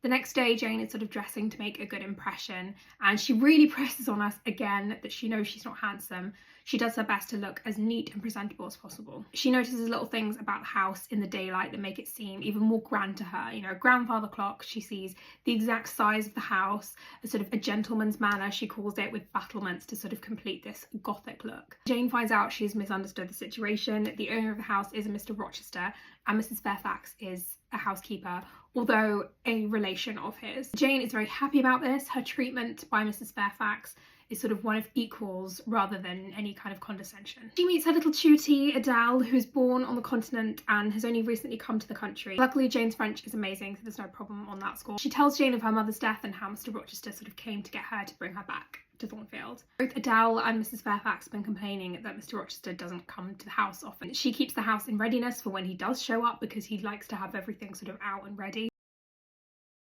The next day, Jane is sort of dressing to make a good impression, and she really presses on us again that she knows she's not handsome. She does her best to look as neat and presentable as possible. She notices little things about the house in the daylight that make it seem even more grand to her. You know, a grandfather clock, she sees the exact size of the house, a sort of a gentleman's manor, she calls it, with battlements to sort of complete this gothic look. Jane finds out she's misunderstood the situation. The owner of the house is a Mr. Rochester, and Mrs. Fairfax is a housekeeper, although a relation of his. Jane is very happy about this. Her treatment by Mrs. Fairfax is sort of one of equals rather than any kind of condescension. She meets her little tutie, Adele, who's born on the continent and has only recently come to the country. Luckily, Jane's French is amazing, so there's no problem on that score. She tells Jane of her mother's death and how Mr. Rochester sort of came to get her to bring her back to Thornfield. Both Adele and Mrs. Fairfax have been complaining that Mr. Rochester doesn't come to the house often. She keeps the house in readiness for when he does show up because he likes to have everything sort of out and ready.